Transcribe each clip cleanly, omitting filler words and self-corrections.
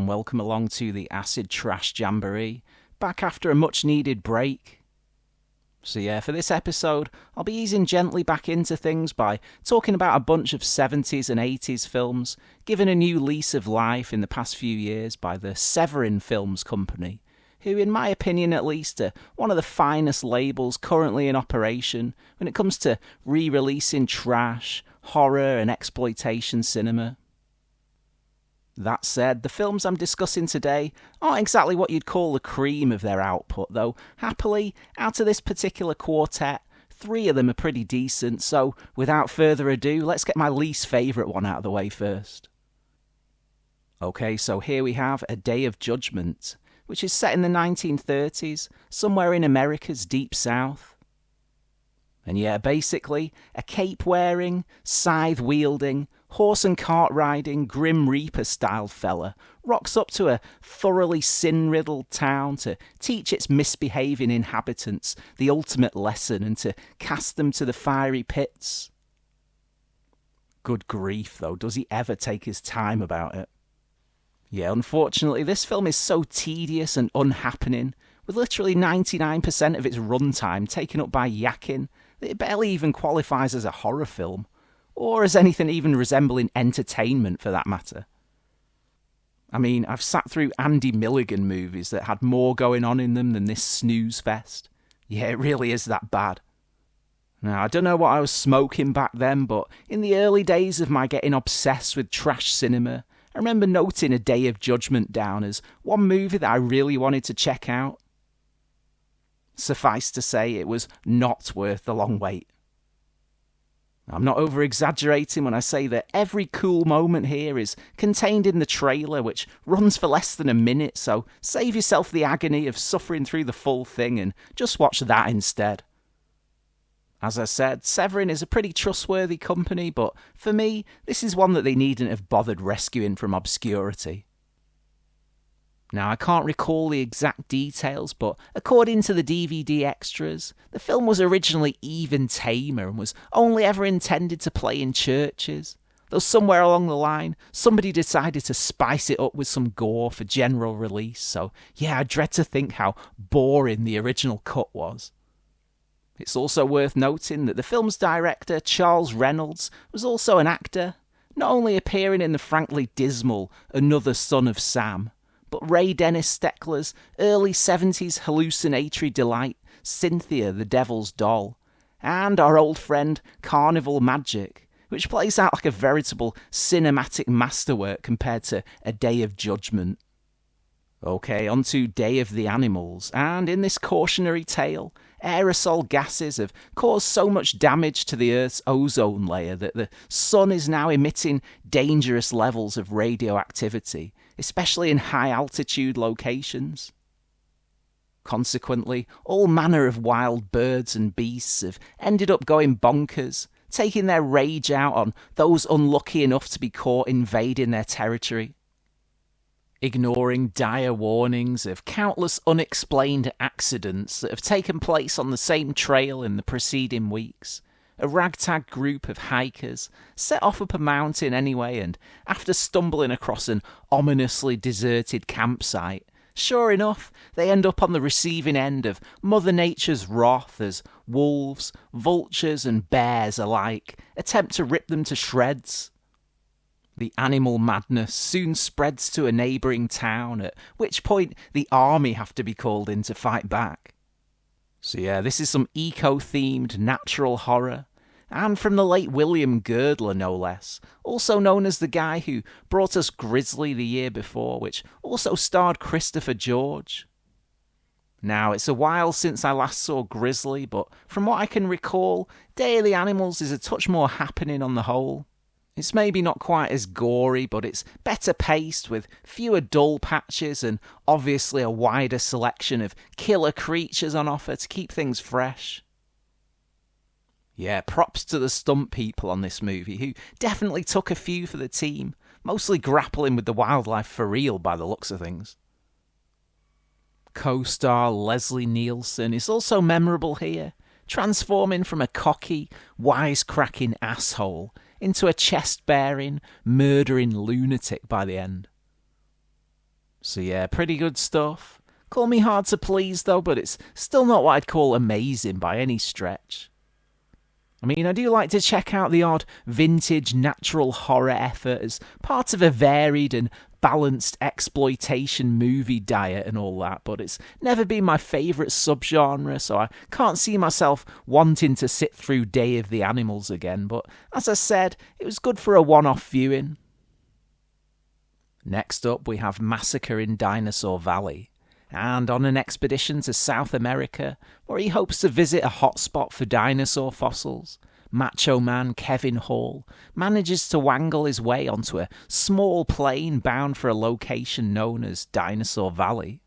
and welcome along to the Acid Trash Jamboree, back after a much-needed break. So yeah, for this episode, I'll be easing gently back into things by talking about a bunch of 70s and 80s films, given a new lease of life in the past few years by the Severin Films company, who, in my opinion at least, are one of the finest labels currently in operation when it comes to re-releasing trash, horror and exploitation cinema. That said, the films I'm discussing today aren't exactly what you'd call the cream of their output, though happily, out of this particular quartet, 3 of them are pretty decent, so without further ado, let's get my least favourite one out of the way first. Okay, so here we have A Day of Judgment, which is set in the 1930s, somewhere in America's deep south. And yeah, basically, a cape-wearing, scythe-wielding, horse and cart riding, Grim Reaper-style fella rocks up to a thoroughly sin-riddled town to teach its misbehaving inhabitants the ultimate lesson and to cast them to the fiery pits. Good grief, though, does he ever take his time about it? Yeah, unfortunately, this film is so tedious and unhappening, with literally 99% of its runtime taken up by yakking, that it barely even qualifies as a horror film, or as anything even resembling entertainment for that matter. I mean, I've sat through Andy Milligan movies that had more going on in them than this snooze fest. Yeah, it really is that bad. Now, I don't know what I was smoking back then, but in the early days of my getting obsessed with trash cinema, I remember noting A Day of Judgment down as one movie that I really wanted to check out. Suffice to say, it was not worth the long wait. I'm not over-exaggerating when I say that every cool moment here is contained in the trailer, which runs for less than a minute, so save yourself the agony of suffering through the full thing and just watch that instead. As I said, Severin is a pretty trustworthy company, but for me, this is one that they needn't have bothered rescuing from obscurity. Now, I can't recall the exact details, but according to the DVD extras, the film was originally even tamer and was only ever intended to play in churches, though somewhere along the line, somebody decided to spice it up with some gore for general release, so yeah, I dread to think how boring the original cut was. It's also worth noting that the film's director, Charles Reynolds, was also an actor, not only appearing in the frankly dismal Another Son of Sam, but Ray Dennis Steckler's early 70s hallucinatory delight, Cynthia the Devil's Doll, and our old friend Carnival Magic, which plays out like a veritable cinematic masterwork compared to A Day of Judgment. Okay, on to Day of the Animals, and in this cautionary tale, aerosol gases have caused so much damage to the Earth's ozone layer that the sun is now emitting dangerous levels of radioactivity, especially in high-altitude locations. Consequently, all manner of wild birds and beasts have ended up going bonkers, taking their rage out on those unlucky enough to be caught invading their territory. Ignoring dire warnings of countless unexplained accidents that have taken place on the same trail in the preceding weeks, a ragtag group of hikers set off up a mountain anyway, and after stumbling across an ominously deserted campsite, sure enough, they end up on the receiving end of Mother Nature's wrath as wolves, vultures and bears alike attempt to rip them to shreds. The animal madness soon spreads to a neighbouring town, at which point the army have to be called in to fight back. So yeah, this is some eco-themed natural horror, and from the late William Girdler no less, also known as the guy who brought us Grizzly the year before, which also starred Christopher George. Now, it's a while since I last saw Grizzly, but from what I can recall, Day of the Animals is a touch more happening on the whole. It's maybe not quite as gory, but it's better paced with fewer dull patches and obviously a wider selection of killer creatures on offer to keep things fresh. Yeah, props to the stunt people on this movie, who definitely took a few for the team, mostly grappling with the wildlife for real by the looks of things. Co-star Leslie Nielsen is also memorable here, transforming from a cocky, wisecracking asshole into a chest-bearing, murdering lunatic by the end. So yeah, pretty good stuff. Call me hard to please though, but it's still not what I'd call amazing by any stretch. I mean, I do like to check out the odd vintage natural horror effort as part of a varied and balanced exploitation movie diet and all that, but it's never been my favourite subgenre, so I can't see myself wanting to sit through Day of the Animals again, but as I said, it was good for a one-off viewing. Next up, we have Massacre in Dinosaur Valley, and on an expedition to South America, where he hopes to visit a hotspot for dinosaur fossils, Macho Man Kevin Hall manages to wangle his way onto a small plane bound for a location known as Dinosaur Valley.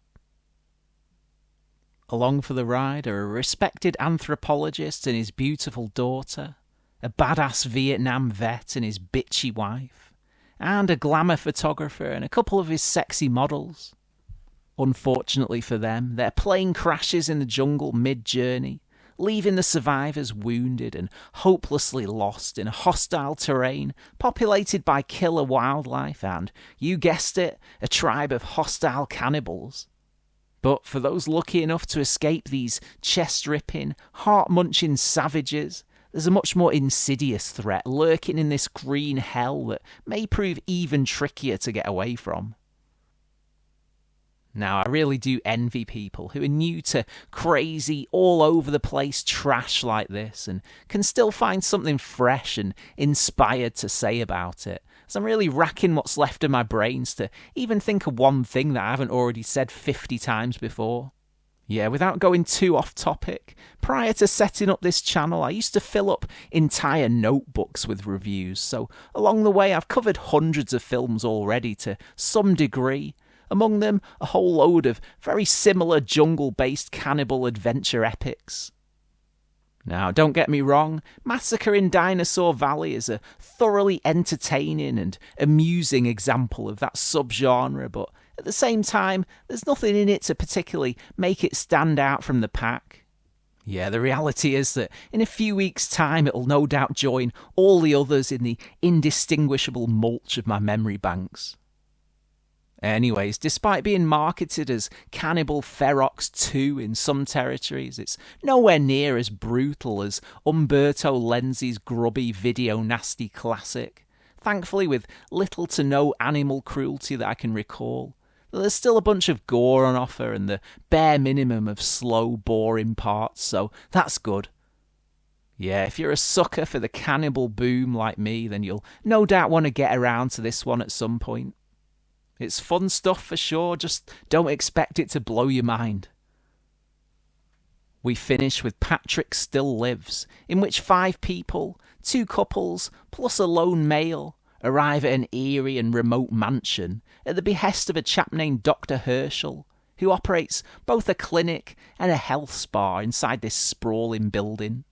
Along for the ride are a respected anthropologist and his beautiful daughter, a badass Vietnam vet and his bitchy wife, and a glamour photographer and a couple of his sexy models. Unfortunately for them, their plane crashes in the jungle mid-journey, leaving the survivors wounded and hopelessly lost in a hostile terrain populated by killer wildlife and, you guessed it, a tribe of hostile cannibals. But for those lucky enough to escape these chest-ripping, heart-munching savages, there's a much more insidious threat lurking in this green hell that may prove even trickier to get away from. Now, I really do envy people who are new to crazy, all-over-the-place trash like this and can still find something fresh and inspired to say about it, as I'm really racking what's left of my brains to even think of one thing that I haven't already said 50 times before. Yeah, without going too off topic, prior to setting up this channel, I used to fill up entire notebooks with reviews, so along the way I've covered hundreds of films already to some degree, among them a whole load of very similar jungle-based cannibal adventure epics. Now, don't get me wrong, Massacre in Dinosaur Valley is a thoroughly entertaining and amusing example of that subgenre, but at the same time, there's nothing in it to particularly make it stand out from the pack. Yeah, the reality is that in a few weeks' time it'll no doubt join all the others in the indistinguishable mulch of my memory banks. Anyways, despite being marketed as Cannibal Ferox 2 in some territories, it's nowhere near as brutal as Umberto Lenzi's grubby video nasty classic, thankfully with little to no animal cruelty that I can recall. There's still a bunch of gore on offer and the bare minimum of slow, boring parts, so that's good. Yeah, if you're a sucker for the cannibal boom like me, then you'll no doubt want to get around to this one at some point. It's fun stuff for sure, just don't expect it to blow your mind. We finish with Patrick Still Lives, in which 5 people, 2 couples, plus a lone male, arrive at an eerie and remote mansion at the behest of a chap named Dr. Herschel, who operates both a clinic and a health spa inside this sprawling building.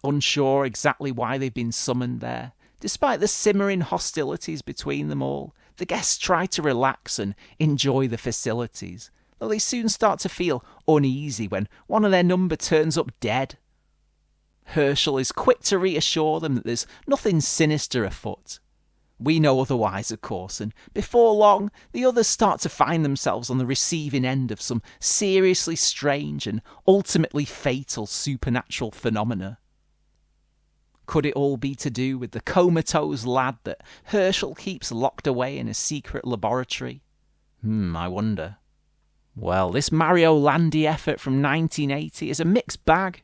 Unsure exactly why they've been summoned there, despite the simmering hostilities between them all, the guests try to relax and enjoy the facilities, though they soon start to feel uneasy when one of their number turns up dead. Herschel is quick to reassure them that there's nothing sinister afoot. We know otherwise, of course, and before long, the others start to find themselves on the receiving end of some seriously strange and ultimately fatal supernatural phenomena. Could it all be to do with the comatose lad that Herschel keeps locked away in a secret laboratory? I wonder. Well, this Mario Landi effort from 1980 is a mixed bag.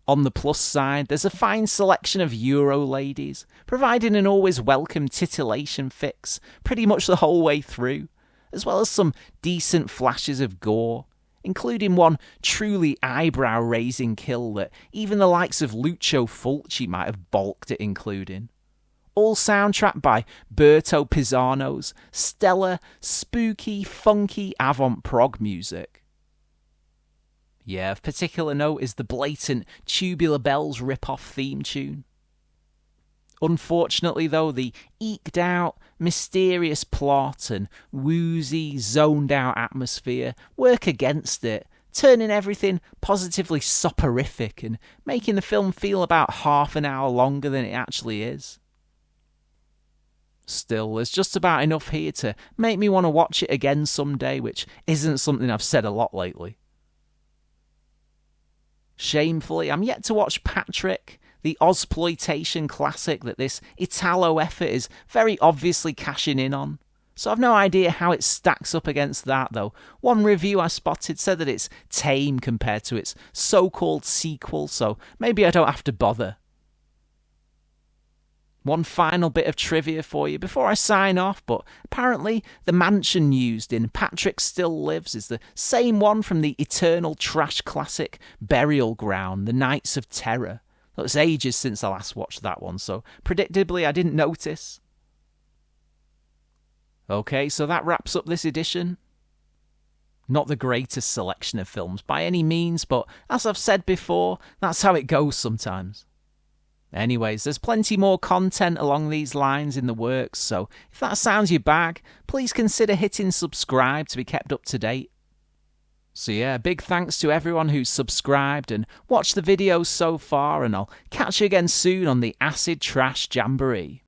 On the plus side, there's a fine selection of Euro ladies, providing an always welcome titillation fix pretty much the whole way through, as well as some decent flashes of gore, including one truly eyebrow-raising kill that even the likes of Lucio Fulci might have balked at including. All soundtracked by Berto Pisano's stellar, spooky, funky avant-prog music. Yeah, of particular note is the blatant Tubular Bells rip-off theme tune. Unfortunately, though, the eked-out, mysterious plot and woozy, zoned-out atmosphere work against it, turning everything positively soporific and making the film feel about half an hour longer than it actually is. Still, there's just about enough here to make me want to watch it again someday, which isn't something I've said a lot lately. Shamefully, I'm yet to watch Patrick, the Ozploitation classic that this Italo effort is very obviously cashing in on. So I've no idea how it stacks up against that, though. One review I spotted said that it's tame compared to its so-called sequel, so maybe I don't have to bother. One final bit of trivia for you before I sign off, but apparently the mansion used in Patrick Still Lives is the same one from the eternal trash classic Burial Ground, The Nights of Terror. It's ages since I last watched that one, so predictably I didn't notice. Okay, so that wraps up this edition. Not the greatest selection of films by any means, but as I've said before, that's how it goes sometimes. Anyways, there's plenty more content along these lines in the works, so if that sounds your bag, please consider hitting subscribe to be kept up to date. So yeah, big thanks to everyone who's subscribed and watched the videos so far, and I'll catch you again soon on the Acid Trash Jamboree.